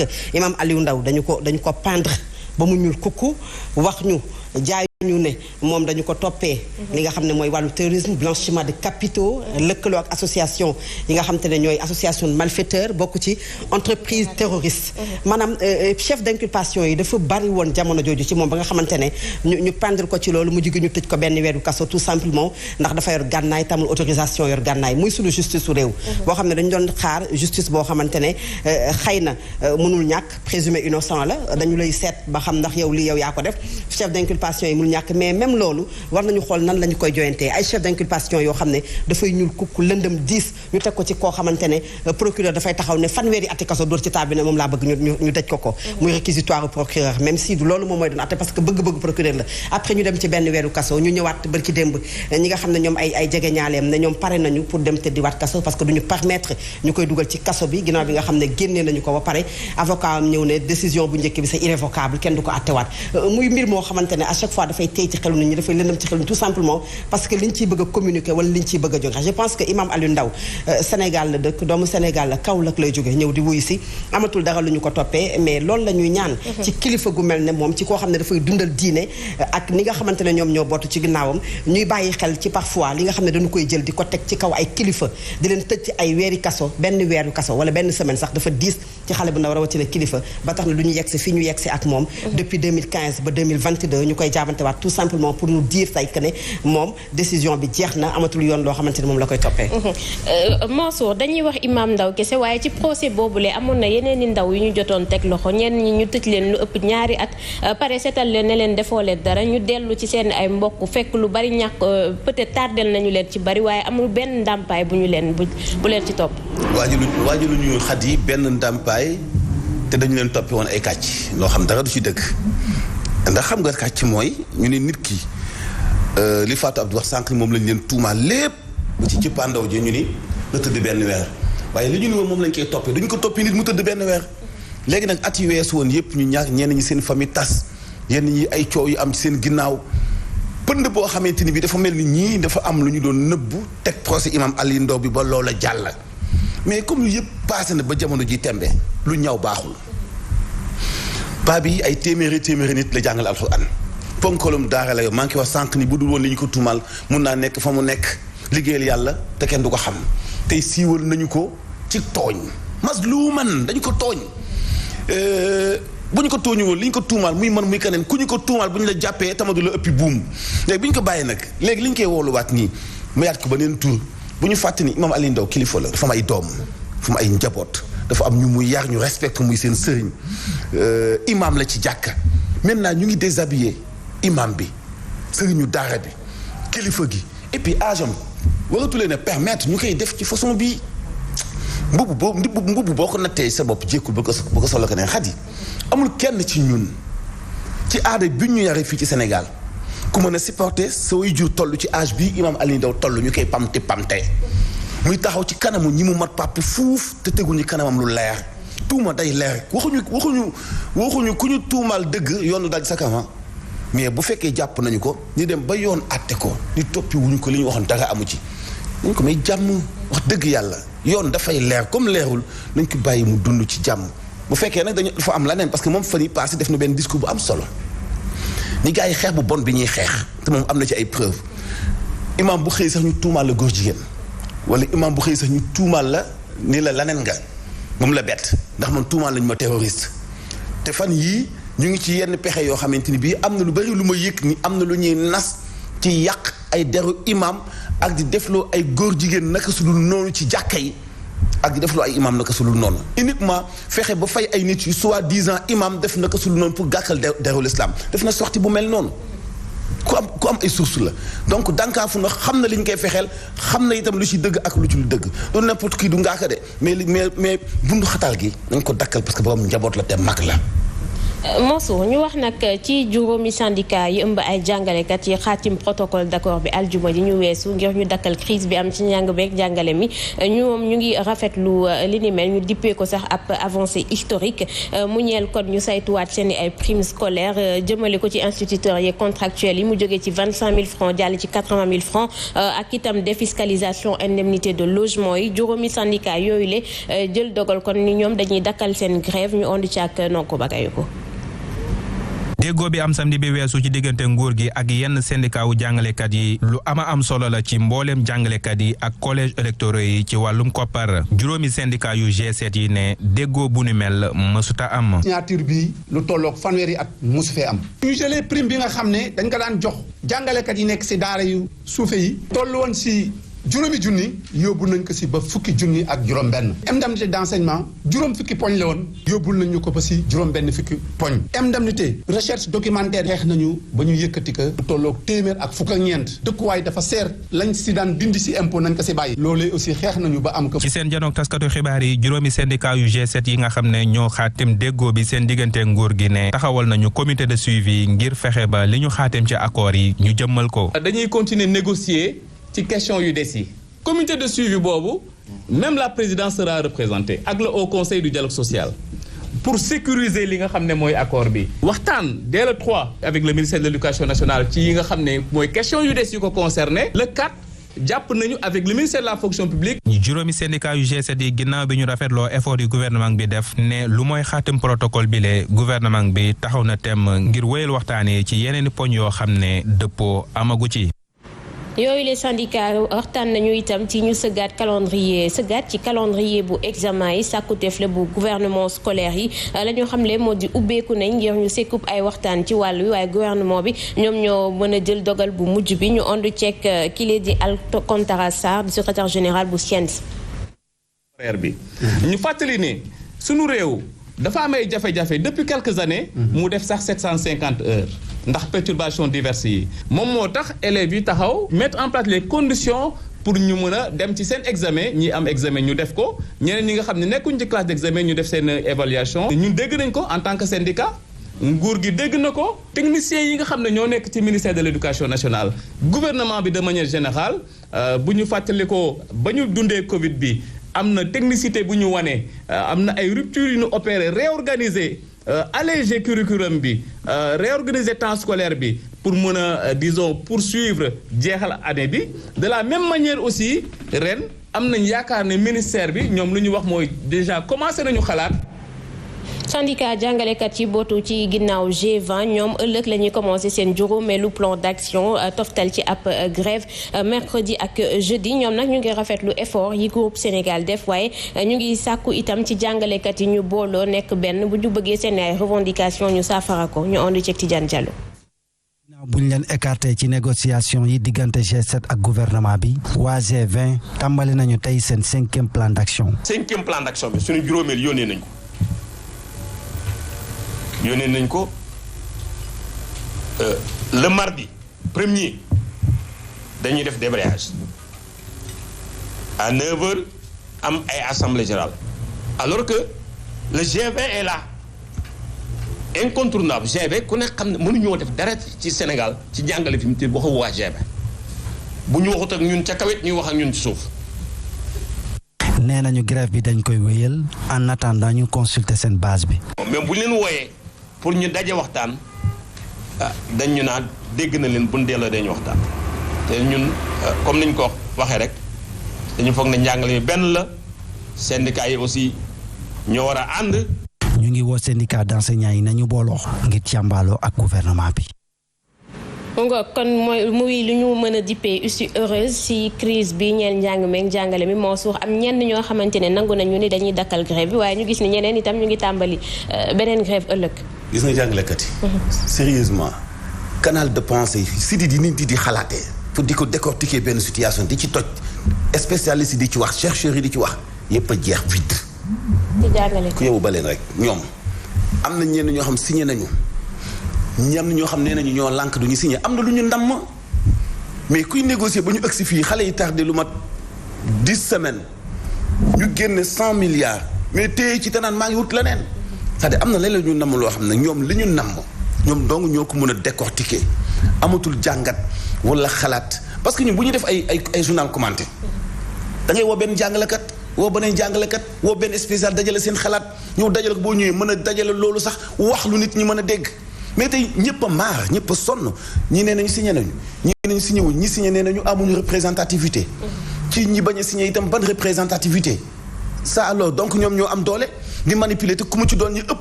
que Imam Aliou Ndao dañu ko peindre ba mu ñuul kukku wax ñu jaay ñu ne moom dañu ko toppee li nga xam ne mooy wàllu terrorisme blanchiment de capitaux lëkkaloo ak association yi nga xam te ne ñooy association de malfaiteurs bokk ci entreprise terroriste maanaam chef d'inculpation yi dafa bari woon jamono jooju ci moom ba nga xamante ne ñu pendre ko ci loolu mu jigi ñu tëj ko benn weeru kaso tout simplement ndax dafa yor gànnaay tamul autorisation yor gànnaay muy sunu justice su réew boo xam ne dañu doon xaar justice boo xamante ne xëy na mënul ñàkk présumé innocent la dañu lay seet ba xam ndax yow lii yow yaa ko def chef d'inculpation yi ñàkk mais même loolu war nañu xool nan la ñu koy joyantee ay chef d'inculpation yoo xam ne dafay ñuul kukk lëndëm 10 ñu teg ko ci koo xamante ne procureur dafay taxaw ne fanweeri ati kaso dóor ci table ne moom laa bëgg ñu tëj ko muy réquisitoire procureur même si du loolu moom mooy doon atte parce que bëgg-bëgg procureur la après ñu dem ci benn weeru kaso ñu ñëwaat bër ci démb ñi nga xam ne ñoom ay jege ñaaleem ne ñoom pare nañu pour dem tëddiwaat kaso parce que duñu permettre ñu koy dugal ci kaso bi ginnaaw bi nga xam ne génnee nañu ko ba pare avocat am ñëw ne décision bu njëkk bi c'est irrévocable kenn du ko attewaat muy mbir moo xamante ne à chaque fois dafay tey ci xelu nit ñi dafay lëndëm ci xelu tout simplement parce que liñ ciy bëgg a communiquer wala liñ ciy bëgg a jóge je pense que Imam Aliou Ndao Sénégal la dëkk doomu Sénégal la Kaolack lay jóge ñëw di wuyu si amatul dara lu ñu ko toppee mais loolu la ñuy ñaan ci kilifa gu mel ne moom ci koo xam ne dafay dundal diine ak ni nga xamante ne ñoom ñoo bootu ci ginnaawam ñuy bàyyi xel ci parfois li nga xam ne dañu koy jël di ko teg ci kaw ay kilifa di leen tëj ci ay weeri kaso benn weeru kaso wala benn semaine sax dafa diis ci xale bu ndaw rawatina kilifa ba tax na du ñu yegsi fi ñu yegsi ak moom depuis 2015 ba 2022 ñu koy jaabantewaat tout simplement pour nous dire tey que ne moom décision bi jeex na amatul yoon loo xamante ne moom la koy toppee. Mansour dañuy wax Imam Ndao kese waaye ci procès boobule amoon na yeneen i ndaw yu ñu jotoon teg loxo ñenn ñi ñu tëj leen lu ëpp ñaari at pare seetal leen ne leen defoo leen dara ñu dellu ci seen ay mbokk fekk lu bari ñàkk peut-être tardel nañu leen ci bari waaye amul benn ndàmpaay bu ñu leen bu leen ci topp. waajulu ñu xat yi benn ndàmpaay te dañu leen toppi woon ay kàcc loo xam dara du ci dëgg ndax xam nga kàcc mooy ñu ne nit ki li Fatou Abdou wax sànq moom lañ leen tuumaal lépp ba ci cëppaandaw ji ñu ni nga tëdd benn weer waaye li ñu ni woon moom lañ koy toppee duñu ko toppee nit mu tëdd benn weer léegi nag at yi weesu woon yëpp ñu ñaar ñenn ñi seen famille tas yenn ñi ay coow yu am ci seen ginnaaw pënd boo xamante ni bi dafa mel ni ñii dafa am lu ñu doon nëbbu teg procès Imam Aliou Ndao bi ba loola jàll mais comme lu yëpp passé na ba jamono ji tembe lu ñaaw baaxul paa bi ay téeméeri nit la jàngal alxuraan ponkalum daara la yow maa ngi koy wax sànq ni bu dul woon li ñu ko tuumal mun naa nekk fa mu nekk liggéeyal yàlla te kenn du ko xam tey siiwal nañu ko ci tooñ masluuman dañu ko tooñ bu ñu ko tooñu woon li ñu ko tuumaal muy man muy keneen ku ñu ko tuumaal bu ñu la jàppee tamadu la ëppi buum léegi bi ñu ko bàyyee nag léegi li ñu koy wooluwaat nii mayaat ko ba neen tur bu ñu fàtte ni Imam Aliou Ndao kilifa la dafa am ay doom dafa am ay njaboot dafa am ñu muy yar ñu respecte muy seen sëriñ imam la ci jàkka maintenant ñu ngi déshabillé imam bi sëriñu daara bi kilifa gi et puis âge am waratulee ne permettre ñu koy def ci façon bii mbubb boo ko nattee sa bopp jékkul ba ko solo ko ne xat yi amul kenn ci ñun ci aada bi ñu yaree fii ci Sénégal ku mën a supporter sa way jur toll ci âge bii Imam Aliou Ndao toll ñu koy pamte muy taxaw ci kanamu ñi mu mat pàpp fuuf te teguñu kanamam lu leer tuuma day leer waxuñu ku ñu tuumaal dëgg yoonu daal sa kanam mais bu fekkee jàpp nañu ko ñu dem ba yoon àtte ko ñu toppi wuñu ko li ñu waxoon dara amu ci nañ ko may jàmm wax dëgg yàlla yoon dafay leer comme leerul nañ ko bàyyi mu dund ci jàmm bu fekkee nag dafa am leneen parce que moom fan yi passé def na benn discours bu am solo ñi gars yi xeex bu bon bi ñuy xeex te moom am na ci ay preuve imam bu xëy sax ñu tuumaal la góor jigéen wala imam bu xëy sax ñu tuumaal la ni la laneen nga moom la bett ndax man tuumaal lañu ma terroriste te fan yii ñu ngi ci yenn pexe yoo xamante ni bii am na lu bari lu ma yëg ni am na lu ñuy nas ci yàq ay deru imam ak di defloo ay góor jigéen naka su dul noonu ci jàkka yi ak di defloo ay imam naka su dul noonu uniquement fexe ba fay ay nit yu soi-disant imam def naka su dul noonu pour gàkkal deru l'islam def na sorti bu mel noonu ku am ay source la donc dankaafu na xam na li ñu koy fexeel xam na itam lu ci dëgg ak lu ci lu dëgg du n'importe qui du ngaaka de mais bundu xatal gi nañ ko dakkal parce que borom njaboot la te mag la Mansour ñu wax nag ci juróomi syndicat yi ëmb ay jàngalekat yi xaatim protocole d'accord bi aljuma ji ñu weesu ngir ñu dakkal crise bi am ci njàng beeg jàngale mi ñu ngi rafetlu li ni mel ñu dippee ko sax ab avancée historique mu ñeel kon ñu saytuwaat seen ay primes scolaires jëmale ko ci instituteurs yi contractuels yi mu jógee ci 25 000 francs jàll ci 80 000 francs ak itam défiscalisation indemnité de logement yi juróomi syndicat yooyu le jël dogal kon ni ñoom dañuy dakkal seen grève ñu ond ci ak nonko bagayu ko déggoo bi am samedi bi weesu ci diggante nguur gi ak yenn syndicat wu jàngalekat yi lu ama am solo la ci mbooleem jàngalekat yi ak collège électoraux yi ci wàllum koppar juróomi syndicat yu G7 yi ne déggoo bu ni mel mësuta am. signature bi lu tolloog fanweeri at mësu fee am. ñu jëlee prime bi nga xam ne dañ ko daan jox jàngalekat yi nekk si daara yu suufe yi toll woon si juróomi junni yóbbu nañ ko si ba fukki junni ak juróom benn indemnité d'enseignement juróom fukki poñ la woon yóbbul nañ ñu ko ba si juróom benn fukki poñ indemnité recherche documentaire xeex nañu ba ñu yëkkati ko tolloog téeméer ak fukk ak ñeent dëkkuwaay dafa seer lañ si daan dindi si impôt nañ ko si bàyyi loolee aussi xeex nañu ba am ko. ci seen janook taskatu xibaar yi juróomi syndicat yu G7 yi nga xam ne ñoo xaatim déggoo bi seen diggante nguur gi ne taxawal nañu comité de suivi ngir fexe ba li ñu xaatim ci accord yi ñu jëmmal ko. dañuy continuer négocier ci question yu des yi comité de suivi boobu même la présidence sera représentée ak le haut conseil du dialogue social pour sécuriser li nga xam ne mooy accord bi waxtaan dès le 3 avec le ministère de l'éducation nationale ci yi nga xam ne mooy question yu des yu ko concerné le 4 jàpp nañu avec le ministère de la fonction publique. juróomi syndicat yu G7 yi ginnaaw bi ñu rafetloo effort yu gouvernement bi def ne lu mooy xaatim protocole bi le gouvernement bi taxaw na tem ngir wéyal waxtaanee ci yeneeni poñ yoo xam ne dëppoo amagu ci. yooyu les syndicats waxtaan nañu itam ci ñu sëggaat ci calendrier bu examen yi sàkkuteef la bu gouvernement scolaire yi la ñu xamle moo di ubbeeku nañ ngir ñu sekkub ay waxtaan ci wàll wi waaye gouvernement bi ñoom ñoo mën a jël dogal bu mujj bi ñu ond ceek kile di Alcantara Sarr di secrétaire général bu SYENS bi ñu fàttali ne sunu réew dafa am ay jafe-jafe depuis quelques années mu def sax 750 heures ndax perturbations diverses yi moom moo tax élèves yi taxaw mettre en place les conditions pour ñu mën a dem ci seen examen ñi am examen ñu def ko ñeneen ñi nga xam ne nekkuñ ci classe d'examen ñu def seen évaluation ñun dégg nañ ko en tant que syndicat nguur gi dégg na ko techniciens yi nga xam ne ñoo nekk ci ministère de l'éducation nationale gouvernement bi de manière générale bu ñu fàttali ko ba ñu dundee Covid bi am na technicité bu ñu wane am na ay ruptures yu ñu opéré réorganiser alléger curriculum bi réorganiser temps scolaire bi pour mën a disons poursuivre jeexal année bi de la même manière aussi ren am nañ yaakaar ne ministère bi ñoom lu ñu wax mooy déjà commencé nañu xalaat. syndicat jàngalekat yi bootu ci ginnaaw G20 ñoom ëllëg la ñuy commencé seen juróomeelu plan d'action toftal ci ab grève mercredi ak jeudi ñoom nag ñu ngi rafetlu effort yi groupe Sénégal def waaye ñu ngi sàkku itam ci jàngalekat yi ñu booloo nekk benn bu ñu bëggee seen ay revendication ñu saafara ko ñu ànd ci Tidiane Diallo. buñ leen écarté ci négociation yi diggante G7 ak gouvernement bi waa G20 tàmbali nañu tey seen 5e plan d'action. 5e plan d'action bi suñu juróomeel yónnee nañ ko le mardi 1er dañuy def débrayage à 9h am ay assemblée générale alors que le G20 est là incontournable G20 ku nekk xam ne mënuñoo def dara ci Sénégal ci jàngale fi mu te waxu waa G20 bu ñu waxut ak ñun ca kawet ñuy wax ak ñun ci suuf. nee nañu grève bi dañ koy wéyal en attendant ñu consulter seen base bi. même bu ñu leen wooyee pour ñu daje waxtaan dañ ñu naan dégg na leen bu ñu delloo dañu waxtaan te ñun comme niñ ko waxee rek dañu foog ne njàngale mi benn la syndicat yi aussi ñoo war a ànd. ñu ngi woo syndicat d'enseignants yi nañu booloo ngir càmbaloo ak gouvernement bi. kon muy lu ñu mën a dippee issue heureuse ci crise bi ñeel njàng meeg njàngale mi moo suux am ñenn ñoo xamante ne nangu nañu ni dañuy dakkal grève bi waaye ñu gis ni ñeneen itam ñu ngi tàmbali beneen grève ëllëg. gis nga jàngalekat yi. sérieusement canal de pensée si di nit di xalaatee. pour di ko décortiquer benn situation di ci toj spécialiste yi di ci wax chercheurs yi di ci wax yépp a jeex vide. di jàngale ku yow ba leen rek ñoom am na ñenn ñoo xam signé nañu. ñam na ñoo xam nee nañu ñoo lànk duñu signé am na lu ñu ndam mais kuy négocier ba ñu agsi fii xale yi tardé lu mat 10 semaines ñu génne 100 milliards mais téye ci te naan maa ngi wut leneen c'est-à-dire am na leneen ñu namm loo xam ne ñoom li ñu namm ñoom dong ñoo ko mën a décortiquer amatul jàngat wala xalaat parce que ñun bu ñu def ay journal commenté da ngay woo benn jàngalekat woo beneen jàngalekat woo benn spécial dajale seen xalaat ñëw dajale ko boo ñëwee mën a dajale loolu sax wax lu nit ñi mën a dégg mais tey ñëpp a maar ñëpp a sonn ñi nee nañu signé nañu ñi nee nañu signé wuñ ñi signé nee nañu amuñu représentativité ci ñi bañ a signé itam ban représentativité ça alors donc ñoom ñoo am doole di manipuler te ku mu ci doon ñu ëpp